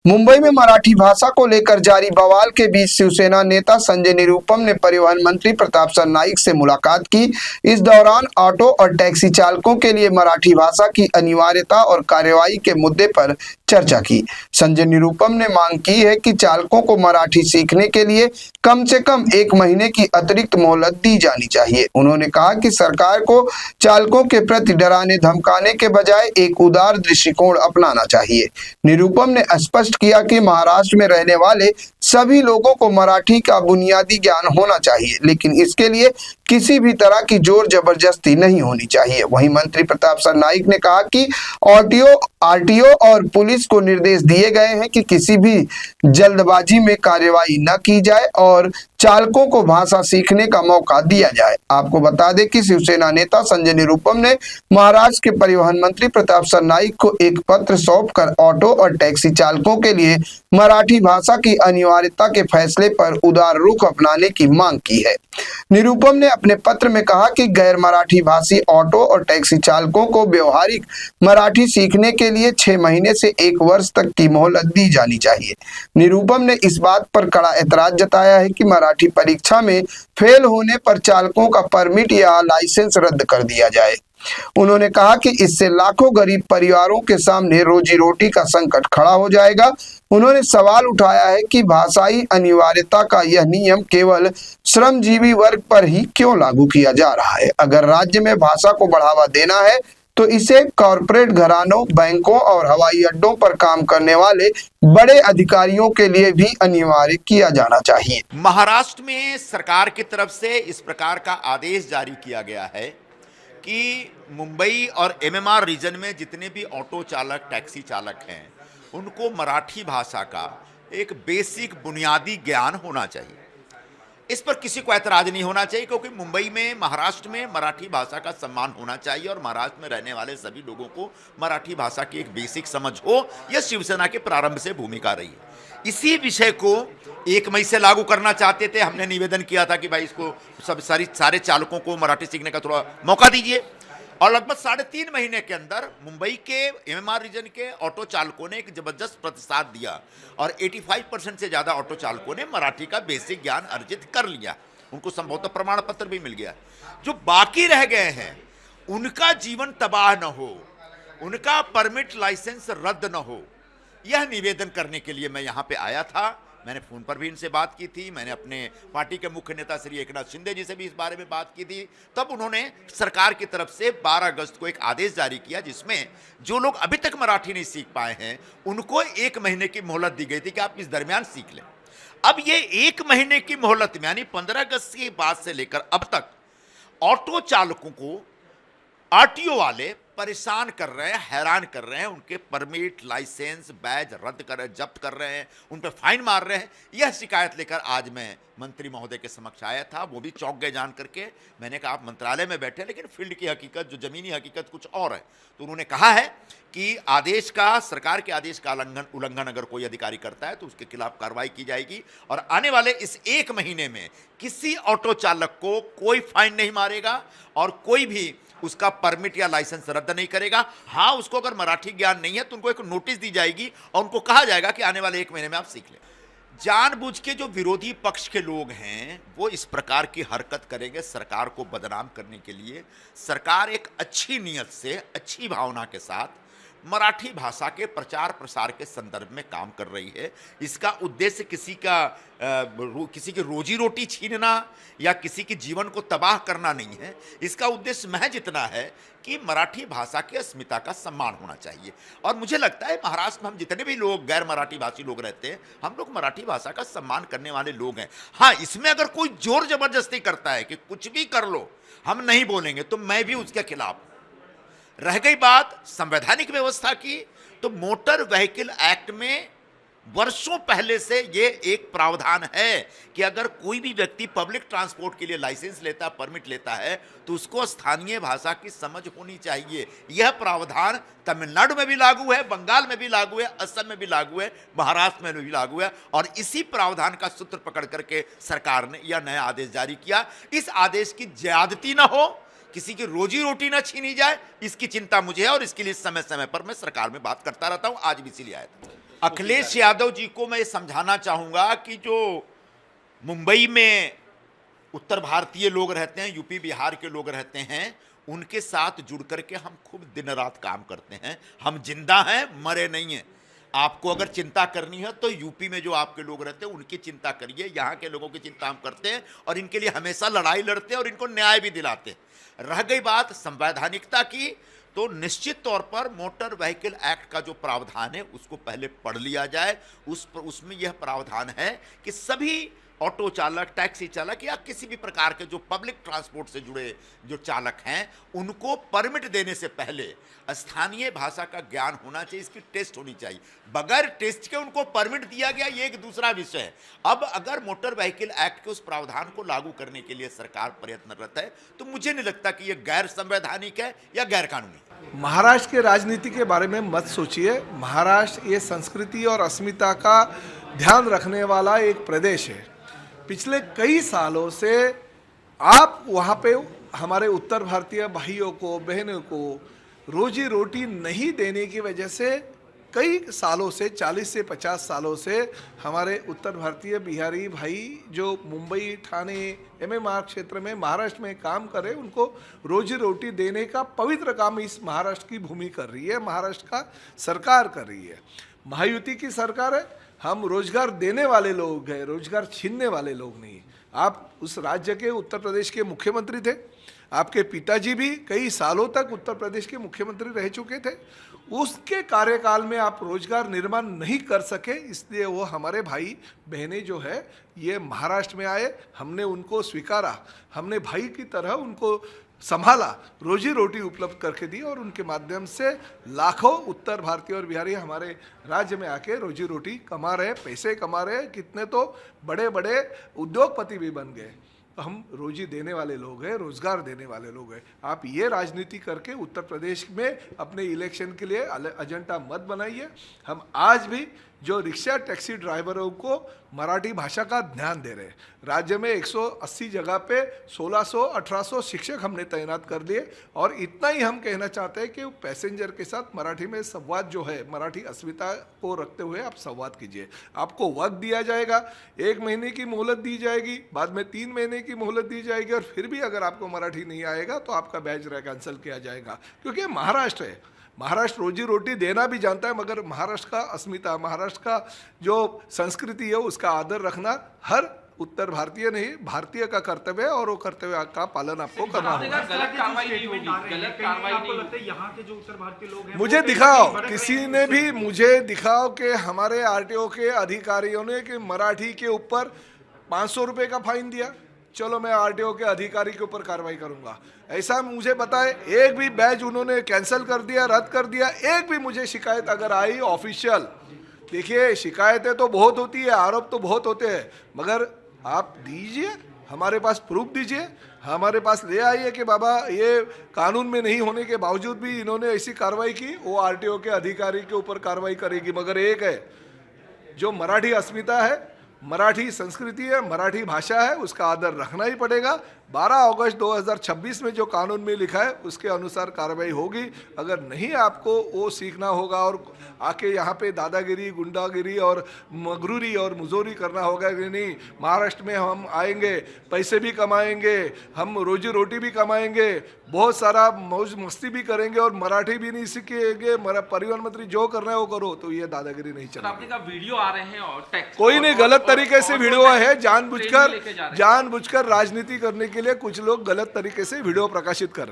मुंबई में मराठी भाषा को लेकर जारी बवाल के बीच शिवसेना नेता संजय निरुपम ने परिवहन मंत्री प्रताप सरनाईक से मुलाकात की। इस दौरान ऑटो और टैक्सी चालकों के लिए मराठी भाषा की अनिवार्यता और कार्रवाई के मुद्दे पर चर्चा की। संजय निरुपम ने मांग की है कि चालकों को मराठी सीखने के लिए कम से कम 1 महीने की अतिरिक्त मोहलत दी जानी चाहिए। उन्होंने कहा कि सरकार को चालकों के प्रति डराने धमकाने के बजाय एक उदार दृष्टिकोण अपनाना चाहिए। निरुपम ने स्पष्ट किया कि महाराष्ट्र में रहने वाले सभी लोगों को मराठी का बुनियादी ज्ञान होना चाहिए, लेकिन इसके लिए किसी भी तरह की जोर जबरदस्ती नहीं होनी चाहिए। वहीं मंत्री प्रताप सरनाईक ने कहा कि आरटीओ और पुलिस को निर्देश दिए गए हैं कि किसी भी जल्दबाजी में कार्रवाई न की जाए और चालकों को भाषा सीखने का मौका दिया जाए। आपको बता दें कि शिवसेना नेता संजय निरुपम ने महाराष्ट्र के परिवहन मंत्री प्रताप सरनाईक को एक पत्र सौंपकर ऑटो और टैक्सी चालकों के लिए मराठी भाषा की अनिवार्यता के फैसले पर उदार रुख अपनाने की मांग की है। निरुपम ने अपने पत्र में कहा कि गैर मराठी भाषी ऑटो और टैक्सी चालकों को व्यवहारिक मराठी सीखने के लिए 6 महीने से 1 वर्ष तक की मोहलत दी जानी चाहिए। निरुपम ने इस बात पर कड़ा ऐतराज जताया है कि मराठी परीक्षा में फेल होने पर चालकों का परमिट या लाइसेंस रद्द कर दिया जाए। उन्होंने कहा कि इससे लाखों गरीब परिवारों के सामने रोजी रोटी का संकट खड़ा हो जाएगा। उन्होंने सवाल उठाया है कि भाषाई अनिवार्यता का यह नियम केवल श्रमजीवी वर्ग पर ही क्यों लागू किया जा रहा है। अगर राज्य में भाषा को बढ़ावा देना है तो इसे कॉरपोरेट घरानों, बैंकों और हवाई अड्डों पर काम करने वाले बड़े अधिकारियों के लिए भी अनिवार्य किया जाना चाहिए। महाराष्ट्र में सरकार की तरफ से इस प्रकार का आदेश जारी किया गया है कि मुंबई और एमएमआर रीजन में जितने भी ऑटो चालक, टैक्सी चालक हैं, उनको मराठी भाषा का एक बेसिक बुनियादी ज्ञान होना चाहिए। इस पर किसी को ऐतराज नहीं होना चाहिए, क्योंकि मुंबई में, महाराष्ट्र में मराठी भाषा का सम्मान होना चाहिए और महाराष्ट्र में रहने वाले सभी लोगों को मराठी भाषा की एक बेसिक समझ हो। यह शिवसेना के प्रारंभ से भूमिका रही है। इसी विषय को 1 मई से लागू करना चाहते थे। हमने निवेदन किया था कि भाई इसको सारे चालकों को मराठी सीखने का थोड़ा मौका दीजिए, और लगभग 3.5 महीने के अंदर मुंबई के एमएमआर रीजन के ऑटो चालकों ने एक जबरदस्त प्रतिसाद दिया और 85% से ज्यादा ऑटो चालकों ने मराठी का बेसिक ज्ञान अर्जित कर लिया। उनको संभवतः प्रमाण पत्र भी मिल गया। जो बाकी रह गए हैं उनका जीवन तबाह न हो, उनका परमिट लाइसेंस रद्द न हो, यह निवेदन करने के लिए मैं यहां पे आया था। मैंने फोन पर भी इनसे बात की थी। मैंने अपने पार्टी के मुख्य नेता श्री एकनाथ शिंदे जी से भी इस बारे में बात की थी। तब उन्होंने सरकार की तरफ से 12 अगस्त को एक आदेश जारी किया, जिसमें जो लोग अभी तक मराठी नहीं सीख पाए हैं उनको 1 महीने की मोहलत दी गई थी कि आप इस दरमियान सीख लें। अब ये 1 महीने की मोहलत में, यानी 15 अगस्त के बाद से लेकर अब तक ऑटो चालकों को आरटीओ वाले परेशान कर रहे हैं, हैरान कर रहे हैं। उनके परमिट, लाइसेंस, बैज रद्द कर रहे हैं, जब्त कर रहे हैं, उन पर फाइन मार रहे हैं। यह शिकायत लेकर आज मैं मंत्री महोदय के समक्ष आया था। वो भी चौंक गए जान करके। मैंने कहा आप मंत्रालय में बैठे, लेकिन फील्ड की हकीकत, जो जमीनी हकीकत कुछ और है। तो उन्होंने कहा है कि आदेश का, सरकार के आदेश का उल्लंघन अगर कोई अधिकारी करता है तो उसके खिलाफ कार्रवाई की जाएगी, और आने वाले इस 1 महीने में किसी ऑटो चालक को कोई फाइन नहीं मारेगा और कोई भी उसका परमिट या लाइसेंस रद्द नहीं करेगा। हाँ, उसको अगर मराठी ज्ञान नहीं है तो उनको एक नोटिस दी जाएगी और उनको कहा जाएगा कि आने वाले 1 महीने में आप सीख लें। जानबूझ के जो विरोधी पक्ष के लोग हैं वो इस प्रकार की हरकत करेंगे सरकार को बदनाम करने के लिए। सरकार एक अच्छी नीयत से, अच्छी भावना के साथ मराठी भाषा के प्रचार प्रसार के संदर्भ में काम कर रही है। इसका उद्देश्य किसी की रोजी रोटी छीनना या किसी के जीवन को तबाह करना नहीं है। इसका उद्देश्य महज इतना है कि मराठी भाषा की अस्मिता का सम्मान होना चाहिए। और मुझे लगता है महाराष्ट्र में हम जितने भी लोग गैर मराठी भाषी लोग रहते हैं, हम लोग मराठी भाषा का सम्मान करने वाले लोग हैं। हाँ, इसमें अगर कोई जोर जबरदस्ती करता है कि कुछ भी कर लो, हम नहीं बोलेंगे, तो मैं भी उसके खिलाफ। रह गई बात संवैधानिक व्यवस्था की, तो मोटर व्हीकल एक्ट में वर्षों पहले से ये एक प्रावधान है कि अगर कोई भी व्यक्ति पब्लिक ट्रांसपोर्ट के लिए लाइसेंस लेता, परमिट लेता है, तो उसको स्थानीय भाषा की समझ होनी चाहिए। यह प्रावधान तमिलनाडु में भी लागू है, बंगाल में भी लागू है, असम में भी लागू है, महाराष्ट्र में भी लागू है। और इसी प्रावधान का सूत्र पकड़ करके सरकार ने यह नया आदेश जारी किया। इस आदेश की ज्यादती न हो, किसी की रोजी रोटी ना छीनी जाए, इसकी चिंता मुझे है और इसके लिए समय समय पर मैं सरकार में बात करता रहता हूं। आज भी इसीलिए आया था। अखिलेश यादव जी को मैं ये समझाना चाहूंगा कि जो मुंबई में उत्तर भारतीय लोग रहते हैं, यूपी बिहार के लोग रहते हैं, उनके साथ जुड़ करके हम खूब दिन रात काम करते हैं। हम जिंदा हैं, मरे नहीं हैं। आपको अगर चिंता करनी है तो यूपी में जो आपके लोग रहते हैं उनकी चिंता करिए, यहाँ के लोगों की चिंता हम करते हैं और इनके लिए हमेशा लड़ाई लड़ते हैं और इनको न्याय भी दिलाते हैं। रह गई बात संवैधानिकता की, तो निश्चित तौर पर मोटर व्हीकल एक्ट का जो प्रावधान है उसको पहले पढ़ लिया जाए। उसमें यह प्रावधान है कि सभी ऑटो चालक, टैक्सी चालक या किसी भी प्रकार के जो पब्लिक ट्रांसपोर्ट से जुड़े जो चालक हैं, उनको परमिट देने से पहले स्थानीय भाषा का ज्ञान होना चाहिए, इसकी टेस्ट होनी चाहिए। बगैर टेस्ट के उनको परमिट दिया गया, ये एक दूसरा विषय है। अब अगर मोटर व्हीकल एक्ट के उस प्रावधान को लागू करने के लिए सरकार प्रयत्नरत है, तो मुझे नहीं लगता कि यह गैर संवैधानिक है या गैर कानूनी। महाराष्ट्र के राजनीति के बारे में मत सोचिए। महाराष्ट्र ये संस्कृति और अस्मिता का ध्यान रखने वाला एक प्रदेश है। पिछले कई सालों से आप वहाँ पे हमारे उत्तर भारतीय भाइयों को, बहनों को रोजी रोटी नहीं देने की वजह से कई सालों से, 40 से 50 सालों से हमारे उत्तर भारतीय बिहारी भाई जो मुंबई, ठाणे, एमएमआर क्षेत्र में, महाराष्ट्र में काम कर रहे हैं, उनको रोजी रोटी देने का पवित्र काम इस महाराष्ट्र की भूमि कर रही है, महाराष्ट्र का सरकार कर रही है। महायुति की सरकार है। हम रोजगार देने वाले लोग हैं, रोजगार छीनने वाले लोग नहीं। आप उस राज्य के, उत्तर प्रदेश के मुख्यमंत्री थे। आपके पिताजी भी कई सालों तक उत्तर प्रदेश के मुख्यमंत्री रह चुके थे। उसके कार्यकाल में आप रोजगार निर्माण नहीं कर सके, इसलिए वो हमारे भाई बहनें जो है ये महाराष्ट्र में आए। हमने उनको स्वीकारा, हमने भाई की तरह उनको संभाला, रोजी रोटी उपलब्ध करके दी और उनके माध्यम से लाखों उत्तर भारतीय और बिहारी हमारे राज्य में आके रोजी रोटी कमा रहे, पैसे कमा रहे। कितने तो बड़े बड़े उद्योगपति भी बन गए। तो हम रोजी देने वाले लोग हैं, रोजगार देने वाले लोग हैं। आप ये राजनीति करके उत्तर प्रदेश में अपने इलेक्शन के लिए एजेंडा मत बनाइए। हम आज भी जो रिक्शा टैक्सी ड्राइवरों को मराठी भाषा का ध्यान दे रहे हैं। राज्य में 180 जगह पे 1600-1800 शिक्षक हमने तैनात कर दिए और इतना ही हम कहना चाहते हैं कि पैसेंजर के साथ मराठी में संवाद जो है, मराठी अस्मिता को रखते हुए आप संवाद कीजिए। आपको वक्त दिया जाएगा, 1 महीने की मोहलत दी जाएगी, बाद में 3 महीने की मोहलत दी जाएगी और फिर भी अगर आपको मराठी नहीं आएगा तो आपका बैच कैंसिल किया जाएगा। क्योंकि महाराष्ट्र है, महाराष्ट्र रोजी रोटी देना भी जानता है, मगर महाराष्ट्र का अस्मिता, महाराष्ट्र का जो संस्कृति है उसका आदर रखना हर उत्तर भारतीय नहीं, भारतीय का कर्तव्य है और वो कर्तव्य का पालन आपको करना होगा। गलत कार्रवाई नहीं होगी, गलत कार्रवाई नहीं होगी। यहाँ के जो उत्तर भारतीय लोग हैं, मुझे दिखाओ, किसी ने भी मुझे दिखाओ कि हमारे आरटीओ के अधिकारियों ने कि मराठी के ऊपर 500 रुपये का फाइन दिया। चलो मैं आरटीओ के अधिकारी के ऊपर कार्रवाई करूंगा। ऐसा मुझे बताए, एक भी बैच उन्होंने कैंसिल कर दिया, रद्द कर दिया, एक भी मुझे शिकायत अगर आई ऑफिशियल। देखिए, शिकायतें तो बहुत होती है, आरोप तो बहुत होते हैं, मगर आप दीजिए, हमारे पास प्रूफ दीजिए, हमारे पास ले आइए कि बाबा ये कानून में नहीं होने के बावजूद भी इन्होंने ऐसी कार्रवाई की। वो आरटीओ के अधिकारी के ऊपर कार्रवाई करेगी। मगर एक है, जो मराठी अस्मिता है, मराठी संस्कृति है, मराठी भाषा है, उसका आदर रखना ही पड़ेगा। 12 अगस्त 2026 में जो कानून में लिखा है उसके अनुसार कार्रवाई होगी। अगर नहीं आपको वो सीखना होगा और आके यहाँ पे दादागिरी, गुंडागिरी और मगरूरी और मुजोरी करना होगा कि नहीं, महाराष्ट्र में हम आएंगे, पैसे भी कमाएंगे, हम रोजी रोटी भी कमाएंगे, बहुत सारा मौज मस्ती भी करेंगे और मराठी भी नहीं सीखेंगे, परिवहन मंत्री जो कर रहे हैं वो करो, तो ये दादागिरी नहीं चलेगी। आपने कहा वीडियो आ रहे हैं और टैक्स, कोई नहीं, गलत तरीके से वीडियो है, जानबूझकर राजनीति करने के लिए कुछ लोग गलत तरीके से वीडियो प्रकाशित कर रहे हैं।